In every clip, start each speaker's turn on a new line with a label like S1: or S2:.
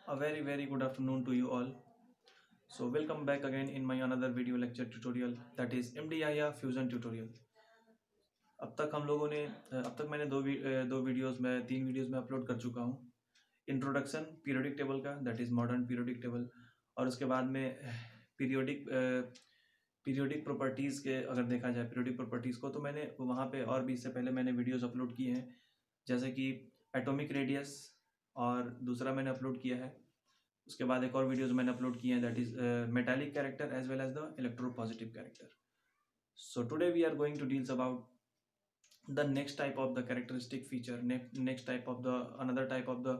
S1: A very good afternoon to you all. So welcome back again in my another video lecture tutorial, that is MDIA Fusion tutorial. अब तक हम लोगों ने अब तक मैंने दो वीडियोस में तीन वीडियोस में अपलोड कर चुका हूँ. इंट्रोडक्शन पीरियोडिक टेबल का, that is modern periodic table, और उसके बाद में पीरियोडिक प्रॉपर्टीज़ के, अगर देखा जाए पीरियोडिक प्रॉपर्टीज़ को, तो मैंने वहाँ पे और भी इससे पहले मैंने वीडियोस अपलोड किए हैं, जैसे कि एटॉमिक रेडियस, और दूसरा मैंने अपलोड किया है. उसके बाद एक और वीडियोस मैंने अपलोड किए हैं, that is metallic character as well as the electropositive character. So today we are going to deals about the next type of the characteristic feature, next type of the another type of the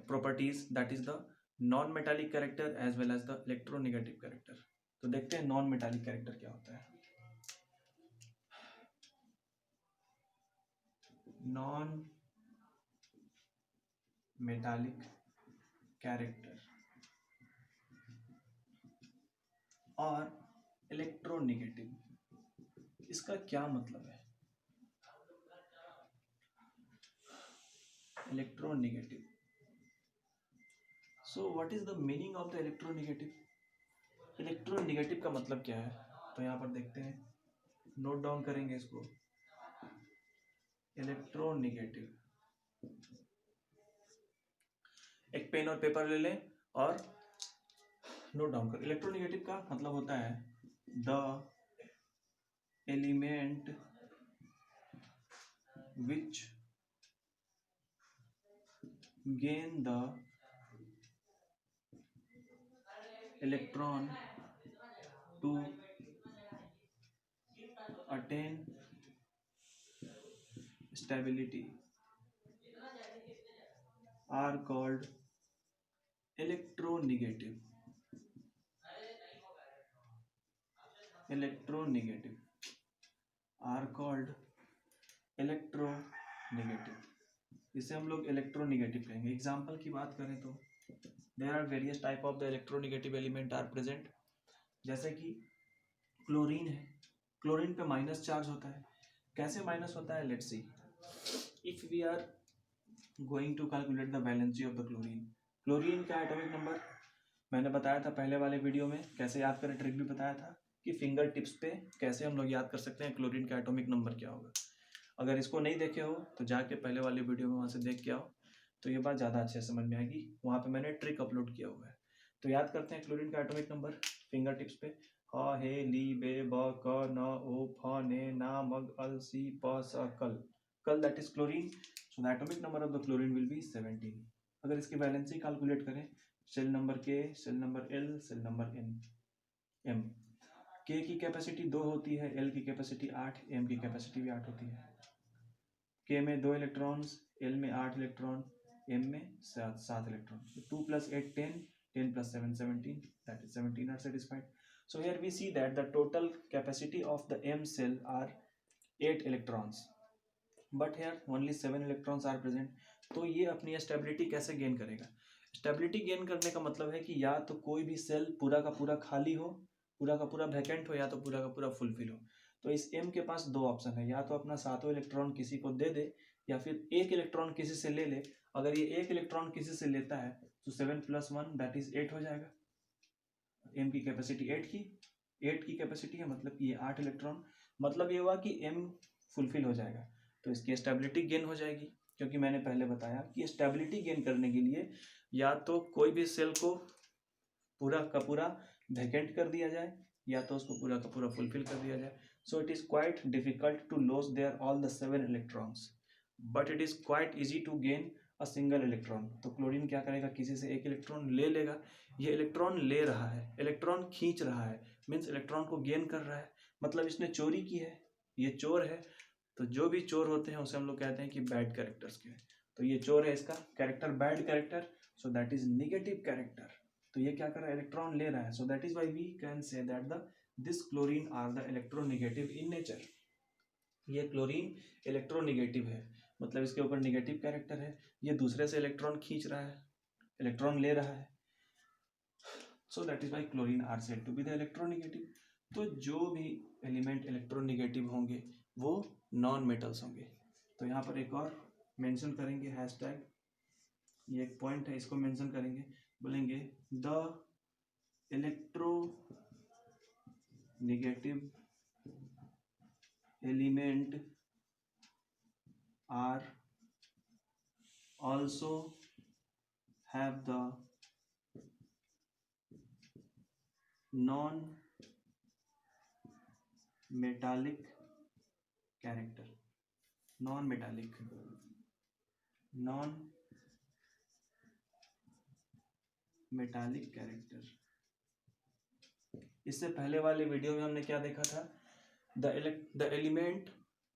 S1: properties, that is the non metallic character as well as the electronegative character. तो देखते हैं non metallic character क्या होता है. Non metallic character और electronegative, इसका क्या मतलब है? Electronegative, so what is the meaning of the electronegative? Electronegative का मतलब क्या है? तो यहाँ पर देखते हैं, नोट डाउन करेंगे इसको. इलेक्ट्रोनेगेटिव, एक पेन और पेपर ले लें और नोट डाउन कर. इलेक्ट्रोनेगेटिव का मतलब होता है the element which gain the electron to attain stability are called electronegative. Electronegative are called electronegative. इसे हम लोग इलेक्ट्रोनेगेटिव कहेंगे. एग्जाम्पल की बात करें तो there are various type of the electronegative element are present. जैसे कि क्लोरीन है, क्लोरीन पे माइनस चार्ज होता है. कैसे माइनस होता है? Let's see. If we are going to calculate the valency of the chlorine. Chlorine का एटॉमिक नंबर मैंने बताया था पहले वाले वीडियो में. कैसे याद करें, ट्रिक भी बताया था कि फिंगर टिप्स पे कैसे हम लोग याद कर सकते हैं क्लोरीन का एटॉमिक नंबर क्या होगा. अगर इसको नहीं देखे हो तो जाके पहले वाले वीडियो में वहाँ से देख के आओ, तो ये बात ज़्यादा अच्छे से समझ में आएगी. वहाँ पे मैंने ट्रिक अपलोड किया हुआ है. तो याद करते हैं क्लोरीन का एटॉमिक नंबर फिंगर टिप्स पे. ह हे ली बे ब क न ओ फ ने ना मग अल सी प स कल. कल that is chlorine. So the atomic number of the chlorine will be 17. अगर इसकी वैलेंसी कैलकुलेट करें, shell number K, shell number L, shell number N, M. K की कैपेसिटी 2 होती है, एल की कैपेसिटी 8, एम की कैपेसिटी भी 8 होती है. के में 2 इलेक्ट्रॉन्स, एल में 8 इलेक्ट्रॉन, एम में 7 electron. 2 + 8 10, 10 + 7 17, that is 17 are satisfied. So here we see that the total capacity of the M cell are 8 electrons, but here only 7 electrons are present. तो ये अपनी स्टेबिलिटी कैसे गेन करेगा? Stability gain करने का मतलब है कि या तो कोई भी सेल पूरा का पूरा खाली हो, पूरा का पूरा वैकेंट हो, या तो पूरा का पूरा फुलफिल हो. तो इस एम के पास दो ऑप्शन है, या तो अपना 7वां इलेक्ट्रॉन किसी को दे दे, या फिर एक इलेक्ट्रॉन किसी से ले ले. अगर ये एक इलेक्ट्रॉन किसी से लेता है तो 7 + 1 दैट इज 8 हो जाएगा. एम की कैपेसिटी 8 की कैपेसिटी है, मतलब कि ये 8 इलेक्ट्रॉन. मतलब ये हुआ कि एम फुलफिल हो जाएगा, तो इसकी स्टेबिलिटी गेन हो जाएगी. क्योंकि मैंने पहले बताया कि स्टेबिलिटी गेन करने के लिए या तो कोई भी सेल को पूरा का पूरा वैकेंट कर दिया जाए, या तो उसको पूरा का पूरा फुलफिल कर दिया जाए. So it is quite difficult to loss their all the 7 electrons, but it is quite easy to gain a single electron. तो क्लोरीन क्या करेगा? किसी से एक इलेक्ट्रॉन ले लेगा. ये इलेक्ट्रॉन ले रहा है, इलेक्ट्रॉन खींच रहा है, मीन्स इलेक्ट्रॉन को गेन कर रहा है, मतलब इसने चोरी की है, ये चोर है. तो जो भी चोर होते हैं उसे हम लोग कहते हैं कि बैड कैरेक्टर्स के. तो ये चोर है, इसका character bad character, so that is negative character. तो ये क्या कर रहा है? इलेक्ट्रॉन ले रहा है. So that is why we can say that the this chlorine are the electronegative in nature. ये क्लोरीन इलेक्ट्रोनेगेटिव है, मतलब इसके ऊपर नेगेटिव कैरेक्टर है. ये दूसरे से इलेक्ट्रॉन खींच रहा है, इलेक्ट्रॉन ले रहा है. So that is why chlorine are said to be the electronegative. तो जो भी एलिमेंट इलेक्ट्रोनेगेटिव होंगे वो नॉन मेटल्स होंगे. तो यहाँ पर एक और मेंशन करेंगे हैशटैग ये एक पॉइंट है, इसको मेंशन करेंगे, बोलेंगे the electronegative element are also have the non-metallic character. Non-metallic character. इससे पहले वाले वीडियो में हमने क्या देखा था? The element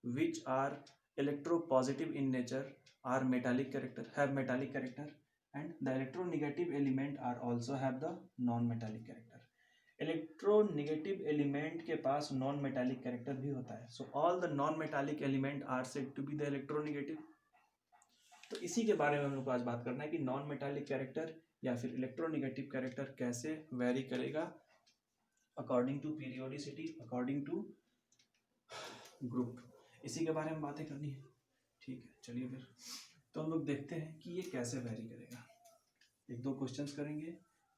S1: which are electropositive in nature are metallic character, have metallic character, and the electronegative element are also have the non-metallic character. Electronegative element के पास नॉन मेटालिक कैरेक्टर भी होता है. So all the non metallic element are said to be the electronegative. तो इसी के बारे में हम लोग को आज बात करना है कि नॉन मेटालिक कैरेक्टर या फिर इलेक्ट्रोनेगेटिव कैरेक्टर कैसे वेरी करेगा according to periodicity, according to group. इसी के बारे में बातें करनी है. ठीक है, चलिए फिर तो हम लोग देखते हैं कि ये कैसे वेरी करेगा. एक दो क्वेश्चंस करेंगे,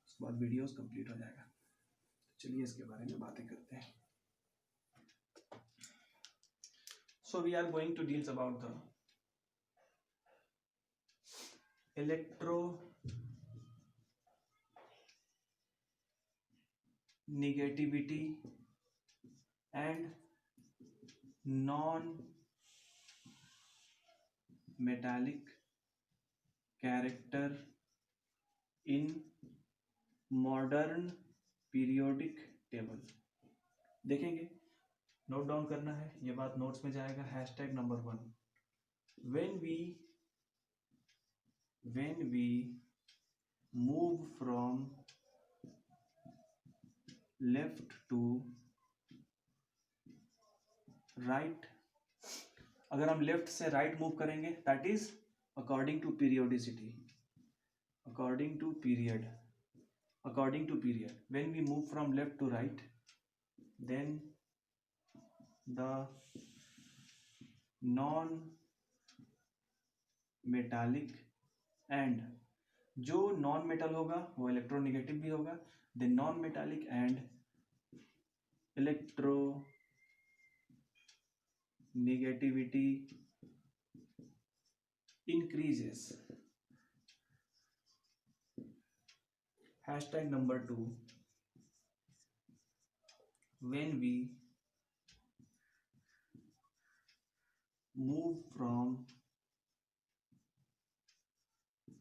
S1: उसके बाद वीडियोस कंप्लीट हो जाएगा. चलिए इसके बारे में बातें करते हैं. So we are going to deals about the electronegativity and non-metallic character in modern periodic table. देखेंगे, नोट डाउन करना है, ये बात नोट्स में जाएगा. Hashtag number 1, when we move from left to right, अगर हम लेफ्ट से राइट मूव करेंगे that is according to periodicity, according to period. When we move from left to right, then the non-metallic and जो non metal होगा वो electronegative भी होगा. Then non metallic and electronegativity increases. Hashtag number 2, when we move from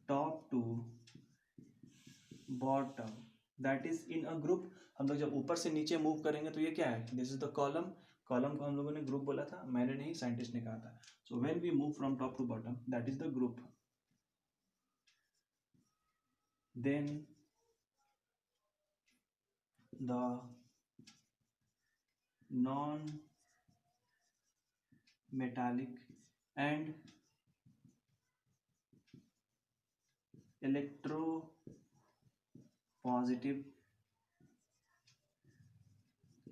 S1: top to bottom, that is in a group. हम लोग जब ऊपर से नीचे मूव करेंगे तो ये क्या है? This is the column. Column को हम लोगों ने ग्रुप बोला था, मैंने नहीं, साइंटिस्ट ने कहा था. So when we move from top to bottom, that is the group. Then the non-metallic and electropositive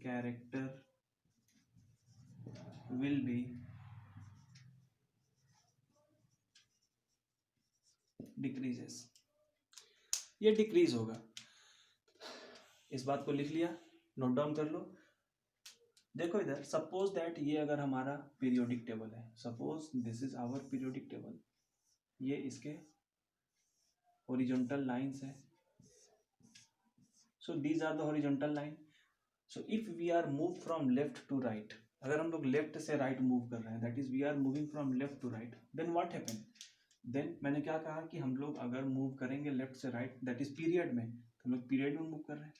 S1: character will be decreases. ये डिक्रीज होगा. इस बात को लिख लिया, नोट डाउन कर लो. देखो इधर, सपोज दैट ये अगर हमारा पीरियोडिक टेबल है, suppose this is our periodic table, ये इसके हॉरिजॉन्टल लाइंस है. So these are the horizontal line. So if we are move from left to right, अगर हम लोग लेफ्ट से राइट मूव कर रहे हैं, that is we are moving from left to right, then what happen? Then मैंने क्या कहा कि हम लोग अगर मूव करेंगे लेफ्ट से राइट, दैट इज पीरियड में, हम लोग पीरियड में मूव कर रहे हैं,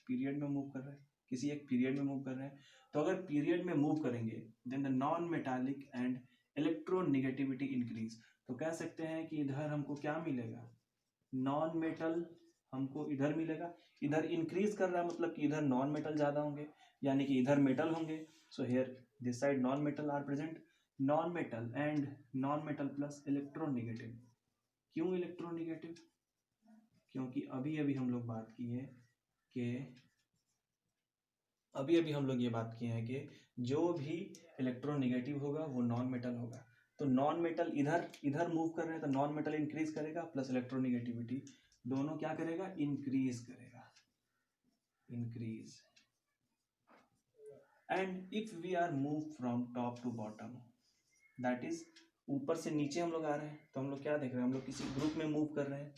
S1: किसी एक पीरियड में मूव कर रहे हैं. तो अगर पीरियड में मूव करेंगे then the non metallic and electronegativity increase. तो कह सकते हैं कि इधर हमको क्या मिलेगा? नॉन मेटल हमको इधर मिलेगा. इधर इंक्रीज कर रहा है मतलब कि इधर नॉन मेटल ज़्यादा होंगे, यानी कि इधर मेटल होंगे. So here this side non metal are present. Non metal and non metal plus electronegative. क्यों इलेक्ट्रोनेगेटिव? क्योंकि अभी अभी हम लोग बात किए कि जो भी इलेक्ट्रोनेगेटिव होगा वो नॉन मेटल होगा. तो नॉन मेटल इधर इधर मूव कर रहे हैं तो नॉन मेटल इंक्रीज करेगा प्लस इलेक्ट्रोनिगेटिविटी दोनों क्या करेगा, इंक्रीज करेगा, increase. And if we are move from top to bottom, that is ऊपर से नीचे हम लोग आ रहे हैं, तो हम लोग क्या देख रहे हैं, हम लोग किसी ग्रुप में मूव कर रहे हैं,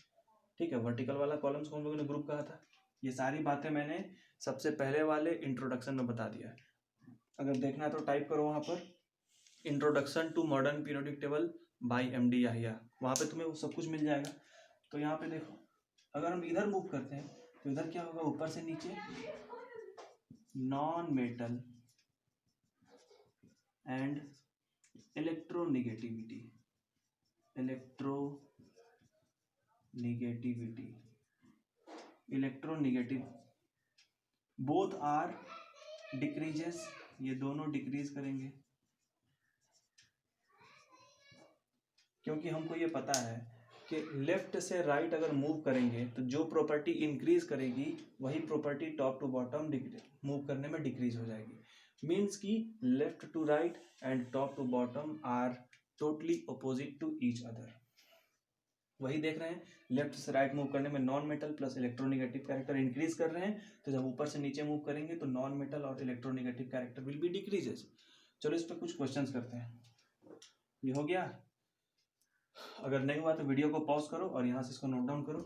S1: ठीक है। वर्टिकल वाला कॉलम्स को हम लोगों ने ग्रुप कहा था। ये सारी बातें मैंने सबसे पहले वाले इंट्रोडक्शन में बता दिया है। अगर देखना है तो टाइप करो वहाँ पर introduction to modern periodic table by MD Yahiya, वहाँ पे तुम्हें वो सब कुछ मिल जाएगा। तो यहाँ पे देखो, अगर हम इधर मूव करते हैं तो इधर क्या होगा, ऊपर से नीचे non metal and electronegativity, electronegative both are decreases, ये दोनों डिक्रीज करेंगे, क्योंकि हमको ये पता है कि लेफ्ट से राइट अगर मूव करेंगे तो जो प्रॉपर्टी इंक्रीज करेगी वही property top to bottom move करने में डिक्रीज हो जाएगी। मीन्स कि left to right and top to bottom are totally opposite to each other. वही देख रहे हैं, लेफ्ट से राइट मूव करने में non metal plus electronegative character increase कर रहे हैं, तो जब ऊपर से नीचे मूव करेंगे तो नॉन मेटल और electronegative character will be decreases. चलो इस पर कुछ क्वेश्चंस करते हैं। ये हो गया, अगर नहीं हुआ तो वीडियो को पॉज करो और यहाँ से इसको नोट डाउन करो,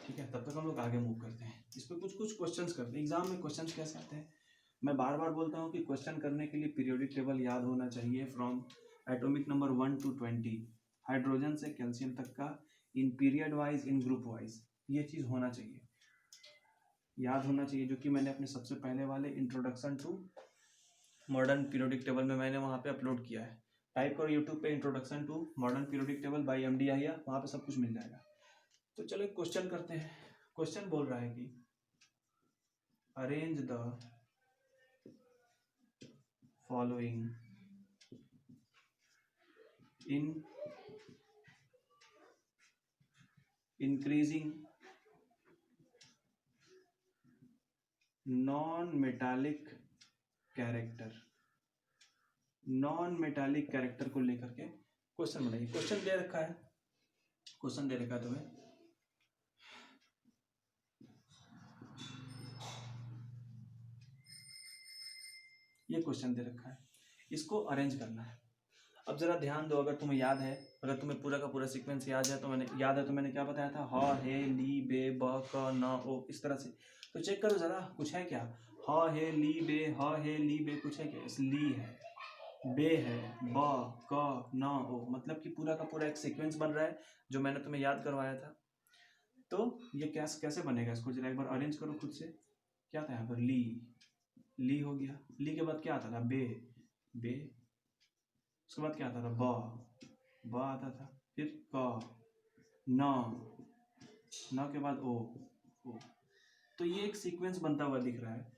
S1: ठीक है। तब तक हम लोग आगे मूव करते हैं। इस पर कुछ क्वेश्चंस करते हैं। एग्जाम में क्वेश्चंस कैसे आते हैं, मैं बार बार बोलता हूँ कि क्वेश्चन करने के लिए पीरियोडिक टेबल याद होना चाहिए from atomic number 1 to 20, hydrogen से कैल्शियम तक का, in period wise in group wise, ये चीज़ होना चाहिए, याद होना चाहिए, जो कि मैंने अपने सबसे पहले वाले introduction to modern periodic table में मैंने वहाँ पे अपलोड किया है। टाइप करो यूट्यूब पे introduction to modern periodic table by MD Yahiya, वहाँ पे सब कुछ मिल जाएगा। तो चलो एक क्वेश्चन करते हैं। क्वेश्चन बोल रहा है कि arrange the following in increasing non metallic character, non metallic character को लेकर के क्वेश्चन बनाइए। क्वेश्चन दे रखा है, क्वेश्चन दे रखा है तुम्हें, ये क्वेश्चन दे रखा है, इसको अरेंज करना है। अब जरा ध्यान दो, अगर तुम्हें याद है, अगर तुम्हें पूरा का पूरा सीक्वेंस याद है तो मैंने क्या बताया था, ह हे ली बे ब क न ओ, इस तरह से। तो चेक करो जरा, कुछ है क्या, ह हे ली बे कुछ है क्या, इस ली है, बे है, ब क न ओ, मतलब कि पूरा का पूरा एक सीक्वेंस बन रहा है जो मैंने तुम्हें याद करवाया था। तो ये कैसे बनेगा, इसको जरा एक बार अरेंज करो खुद से। क्या था यहाँ पर, ली हो गया, ली के बाद क्या आता था, बे, उसके बाद क्या आता था, ब आता था, फिर क, न के बाद ओ। तो ये एक सीक्वेंस बनता हुआ दिख रहा है।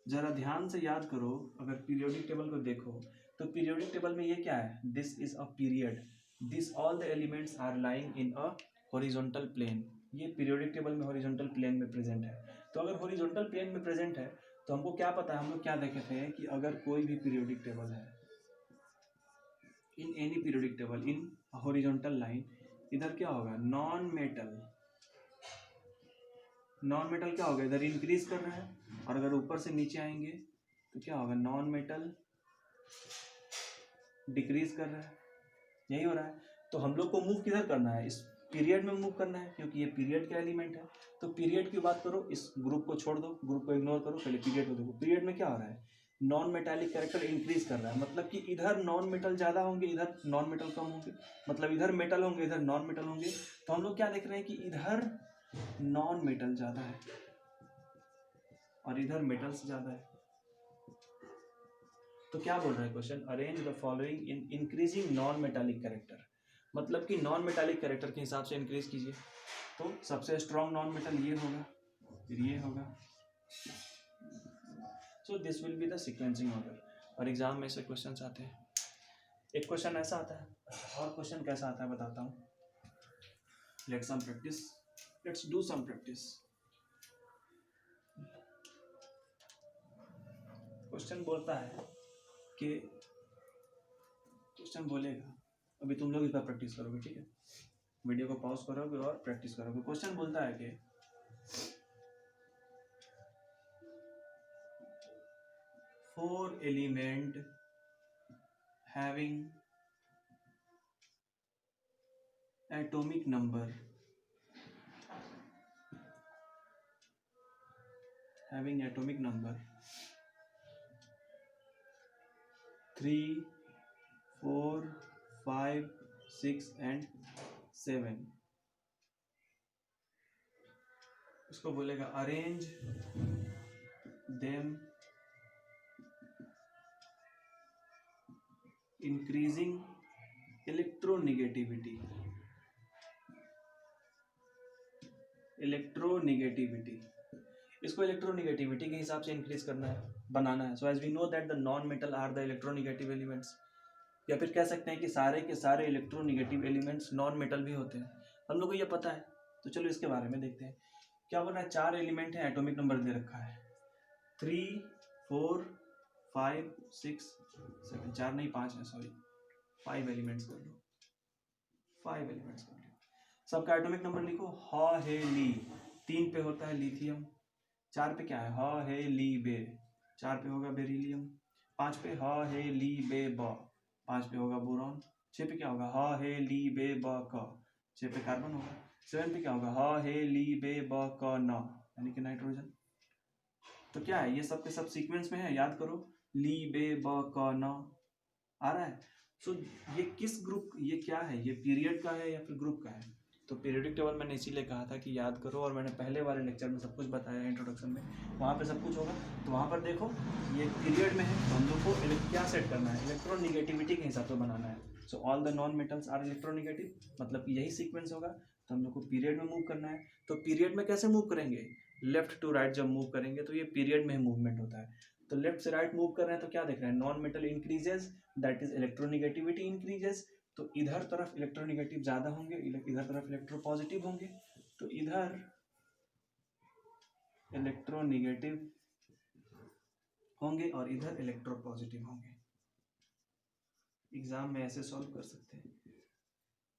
S1: जरा ध्यान से याद करो, अगर पीरियोडिक टेबल को देखो तो पीरियोडिक टेबल में ये क्या है, this is a period, this all the elements are lying in a horizontal plane. ये पीरियोडिक टेबल में हॉरिजॉन्टल प्लेन में प्रेजेंट है। तो अगर हॉरिजॉन्टल प्लेन में प्रेजेंट है तो हमको क्या पता है, हम लोग क्या देखे थे कि अगर कोई भी पीरियोडिक टेबल है, in any periodic table in horizontal line, इधर क्या होगा, नॉन मेटल क्या होगा, इधर इंक्रीज कर रहा है, और अगर ऊपर से नीचे आएंगे तो क्या होगा, नॉन मेटल डिक्रीज कर रहा है, यही हो रहा है। तो हम लोग को मूव किधर करना है, इस पीरियड में मूव करना है, क्योंकि ये पीरियड का एलिमेंट है। तो पीरियड की बात करो, इस ग्रुप को छोड़ दो, ग्रुप को इग्नोर करो, पहले पीरियड को देखो। पीरियड में क्या हो रहा है, नॉन मेटालिक कैरेक्टर इंक्रीज कर रहा है, मतलब कि इधर नॉन मेटल ज्यादा होंगे, इधर नॉन मेटल कम होंगे, मतलब इधर मेटल होंगे, इधर नॉन मेटल होंगे। तो हम लोग क्या देख रहे हैं कि इधर नॉन मेटल ज्यादा है और इधर मेटल्स ज्यादा है। तो क्या बोल रहा है question, arrange the following in increasing non metallic character, मतलब कि नॉन मेटालिक कैरेक्टर के हिसाब से इंक्रीज कीजिए। तो सबसे स्ट्रॉन्ग नॉन मेटल ये होगा, फिर ये होगा। So this will be the sequencing order. और एग्जाम में से क्वेश्चंस आते हैं, एक क्वेश्चन ऐसा आता है, और क्वेश्चन कैसा आता है बताता हूँ। Let's do some practice. Question बोलता है कि, क्वेश्चन बोलेगा अभी तुम लोग इस पर प्रैक्टिस करोगे, ठीक है, वीडियो को पॉज करोगे और प्रैक्टिस करोगे। क्वेश्चन बोलता है कि 4 element having atomic number 3, 4, 5, 6 and 7, इसको बोलेगा अरेंज देम इंक्रीजिंग इलेक्ट्रोनिगेटिविटी। इसको इलेक्ट्रोनिगेटिविटी के हिसाब से इंक्रीज करना है, बनाना है। So as we know that the non metal are the electronegative elements, या फिर कह सकते हैं कि सारे के सारे इलेक्ट्रोनिगेटिव एलिमेंट्स नॉन मेटल भी होते हैं, हम लोग को ये पता है। तो चलो इसके बारे में देखते हैं। क्या बोल रहा है, 4 एलिमेंट है, एटॉमिक नंबर दे रखा है 3, 4, 5, 6, 7, 4 नहीं 5 है, सॉरी 5 एलिमेंट्स कर लो, 5 एलिमेंट्स कर लो। सबका एटॉमिक नंबर लिखो। ह हे ली, 3 पे होता है लिथियम, 4 पे क्या है, ह हे ली बे, 4 पे होगा बेरिलियम, 5 पे ह हे ली बे ब, 5 पे होगा बोरॉन, 6 पे क्या होगा, ह हे ली बे ब क, 6 पे कार्बन होगा, 7 पे क्या होगा, ह हे ली बे ब क न, यानी कि नाइट्रोजन। तो क्या है, ये सब के सब सीक्वेंस में है, याद करो, ली बे ब क न आ रहा है। सो ये किस ग्रुप, ये क्या है, ये पीरियड का है या फिर ग्रुप का है। तो पीरियडिक टेबल मैंने इसीलिए कहा था कि याद करो, और मैंने पहले वाले लेक्चर में सब कुछ बताया इंट्रोडक्शन में, वहाँ पे सब कुछ होगा। तो वहाँ पर देखो ये पीरियड में है, तो हम लोग को क्या सेट करना है, इलेक्ट्रोनिगेटिविटी के हिसाब से बनाना है। So all the non metals are electronegative, मतलब यही सीक्वेंस होगा। तो हम लोग को पीरियड में मूव करना है। तो पीरियड में कैसे मूव करेंगे, लेफ्ट टू राइट जब मूव करेंगे तो ये पीरियड में मूवमेंट होता है। तो लेफ्ट से राइट मूव कर रहे हैं तो क्या देख रहे हैं, non metal increases, that is electronegativity increases. तो इधर तरफ इलेक्ट्रोनिगेटिव ज्यादा होंगे, इधर तरफ इलेक्ट्रोपॉजिटिव होंगे। तो इधर इलेक्ट्रोनिगेटिव होंगे और इधर इलेक्ट्रोपॉजिटिव होंगे। एग्जाम में ऐसे सॉल्व कर सकते हैं।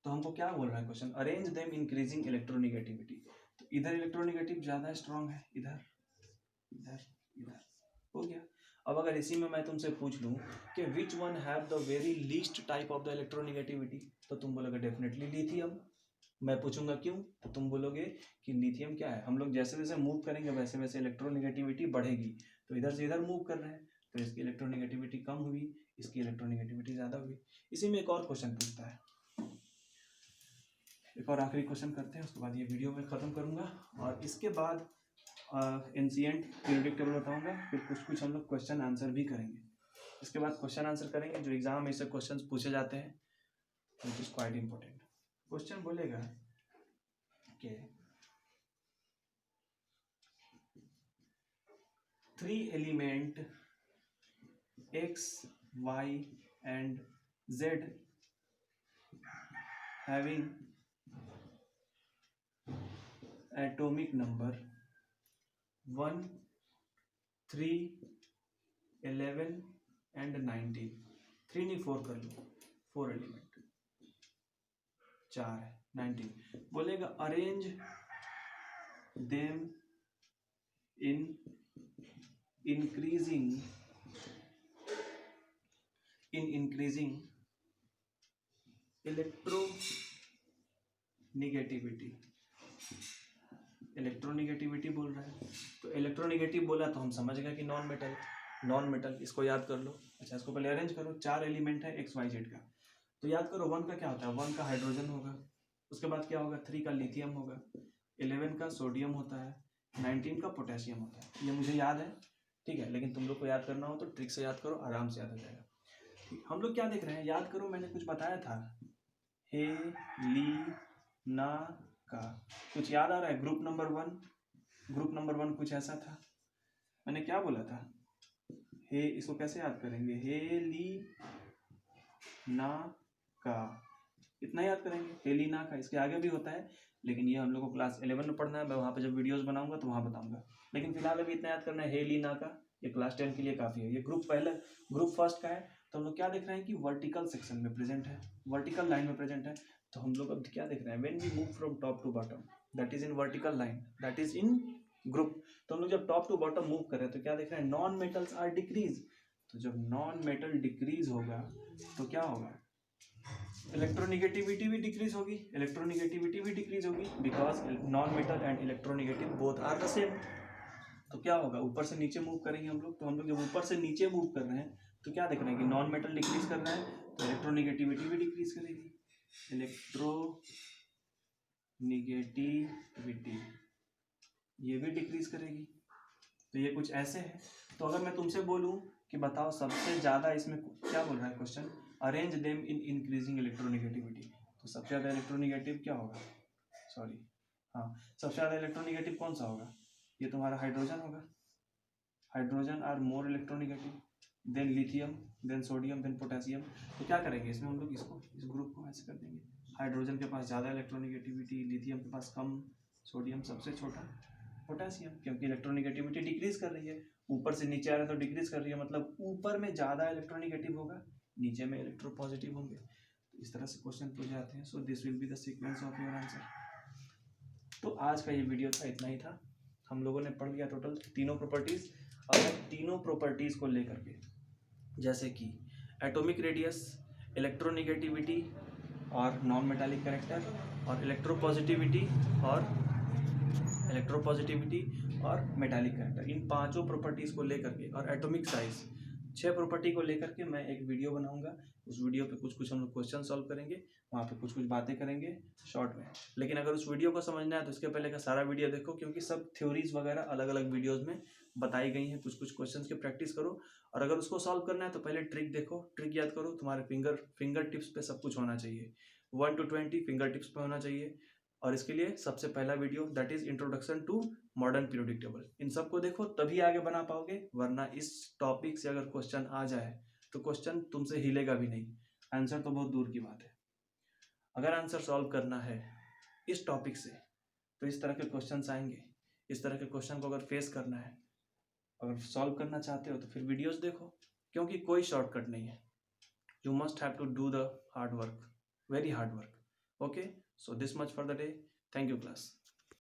S1: तो हमको क्या बोल रहा है question, arrange them increasing electronegativity. तो इधर इलेक्ट्रोनिगेटिव ज्यादा स्ट्रांग है, इधर इधर इधर, हो गया। अब अगर इसी में मैं तुमसे पूछ लूं कि which one have the very least type of the electronegativity, तो तुम बोलोगे डेफिनेटली लिथियम। मैं पूछूंगा क्यों, तो तुम बोलोगे कि लिथियम क्या है, हम लोग जैसे जैसे मूव करेंगे वैसे वैसे इलेक्ट्रोनिगेटिविटी बढ़ेगी। तो इधर से इधर मूव कर रहे हैं, तो इसकी इलेक्ट्रोनिगेटिविटी कम हुई, इसकी इलेक्ट्रोनिगेटिविटी ज़्यादा हुई। इसी में एक और क्वेश्चन पूछता है, एक और आखिरी क्वेश्चन करते हैं, उसके बाद ये वीडियो मैं ख़त्म करूँगा और इसके बाद एंशिएंट पीरियडिक टेबल बताऊँगा। फिर कुछ हम लोग क्वेश्चन आंसर भी करेंगे। इसके बाद क्वेश्चन आंसर करेंगे, जो एग्जाम में इससे क्वेश्चन पूछे जाते हैं, which is quite important. Question बोलेगा कि 3 element X, Y and Z having atomic number 1, 3, 11 and 19, 3 नहीं 4 कर लो, 4 एलिमेंट, 4 है 19। बोलेगा arrange them in increasing electronegativity बोल रहा है। तो इलेक्ट्रोनिगेटिव बोला तो हम समझ गए कि नॉन मेटल, इसको याद कर लो। अच्छा, इसको पहले अरेंज करो। 4 एलिमेंट है एक्स वाई जेड का, तो याद करो 1 का क्या होता है, 1 का हाइड्रोजन होगा, उसके बाद क्या होगा, 3 का लिथियम होगा, 11 का सोडियम होता है, 19 का पोटेशियम होता है। ये मुझे याद है, ठीक है, लेकिन तुम लोग को याद करना हो तो ट्रिक से याद करो, आराम से याद हो जाएगा। हम लोग क्या देख रहे हैं, याद करो मैंने कुछ बताया था, हे ली ना का, कुछ याद आ रहा है। ग्रुप नंबर 1 कुछ ऐसा था, मैंने क्या बोला था, हे, इसको कैसे याद करेंगे, हे ली ना का, इतना याद करेंगे, हे ली ना का। इसके आगे भी होता है, लेकिन ये हम लोग को क्लास 11 में पढ़ना है, मैं वहाँ पे जब वीडियोस बनाऊंगा तो वहाँ बताऊंगा। लेकिन फिलहाल अभी इतना याद करना है, हे ली ना का, ये क्लास 10 के लिए काफ़ी है। ये ग्रुप फर्स्ट का है, तो हम लोग क्या देख रहे हैं कि वर्टिकल सेक्शन में प्रेजेंट है, वर्टिकल लाइन में प्रेजेंट है। तो हम लोग अब क्या देख रहे हैं, when we move from top to bottom that is in vertical line, that is in group. तो हम लोग जब टॉप टू बॉटम मूव कर रहे हैं तो क्या देख रहे हैं, नॉन मेटल्स आर डिक्रीज। तो जब नॉन मेटल डिक्रीज होगा तो क्या होगा, इलेक्ट्रोनिगेटिविटी भी डिक्रीज होगी, इलेक्ट्रोनिगेटिविटी भी डिक्रीज होगी, because non metal and electronegative both are the same. तो क्या होगा, ऊपर से नीचे मूव करेंगे हम लोग। तो हम लोग जब ऊपर से नीचे मूव कर रहे हैं तो क्या देख रहे हैं कि नॉन मेटल डिक्रीज कर रहा है तो इलेक्ट्रोनिगेटिविटी भी डिक्रीज करेगी, इलेक्ट्रोनिगेटिविटी ये भी डिक्रीज करेगी। तो ये कुछ ऐसे है। तो अगर मैं तुमसे बोलूं कि बताओ सबसे ज़्यादा इसमें क्या बोल रहा है question, arrange them in increasing electronegativity, तो सबसे ज़्यादा इलेक्ट्रोनिगेटिव क्या होगा, सॉरी हाँ, सबसे ज़्यादा इलेक्ट्रोनिगेटिव कौन सा होगा, ये तुम्हारा हाइड्रोजन होगा। Hydrogen are more electronegative than lithium than sodium than potassium. तो क्या करेंगे इसमें हम लोग, इसको इस ग्रुप को ऐसे कर देंगे, हाइड्रोजन के पास ज़्यादा इलेक्ट्रोनिगेटिविटी, लिथियम के पास कम, सोडियम सबसे छोटा, पोटेशियम, क्योंकि इलेक्ट्रोनिगेटिविटी डिक्रीज कर रही है, ऊपर से नीचे आ रहा है तो डिक्रीज कर रही है, मतलब ऊपर में ज़्यादा इलेक्ट्रोनिगेटिव होगा, नीचे में इलेक्ट्रोपॉजिटिव होंगे। तो इस तरह से क्वेश्चन पूछ जाते हैं। So this will be the sequence of your answer. तो आज का ये वीडियो था, इतना ही था। हम लोगों ने पढ़ लिया टोटल तीनों प्रॉपर्टीज़। अब तीनों प्रॉपर्टीज़ को लेकर के, जैसे कि एटॉमिक रेडियस, इलेक्ट्रोनिगेटिविटी और नॉन मेटालिक कैरेक्टर, और इलेक्ट्रोपॉजिटिविटी और मेटालिक कैरेक्टर, इन पांचों प्रॉपर्टीज़ को लेकर के, और एटॉमिक साइज, 6 प्रॉपर्टी को लेकर के मैं एक वीडियो बनाऊंगा। उस वीडियो पे कुछ हम लोग क्वेश्चन सॉल्व करेंगे, वहाँ पे कुछ बातें करेंगे शॉर्ट में। लेकिन अगर उस वीडियो को समझना है तो उसके पहले का सारा वीडियो देखो, क्योंकि सब थ्योरीज वगैरह अलग अलग वीडियोज़ में बताई गई हैं। कुछ क्वेश्चन की प्रैक्टिस करो, और अगर उसको सॉल्व करना है तो पहले ट्रिक देखो, ट्रिक याद करो, तुम्हारे फिंगर टिप्स पे सब कुछ होना चाहिए, 1 to 20 फिंगर टिप्स पे होना चाहिए। और इसके लिए सबसे पहला video that is introduction to modern periodic table, इन सबको देखो तभी आगे बना पाओगे, वरना इस टॉपिक से अगर क्वेश्चन आ जाए तो क्वेश्चन तुमसे हिलेगा भी नहीं, आंसर तो बहुत दूर की बात है। अगर आंसर सॉल्व करना है इस टॉपिक से तो इस तरह के क्वेश्चन आएंगे, इस तरह के क्वेश्चन को अगर फेस करना है, अगर सॉल्व करना चाहते हो तो फिर वीडियोस देखो, क्योंकि कोई शॉर्टकट नहीं है। You must have to do the hard work, very hard work. Okay, so this much for the day. Thank you class.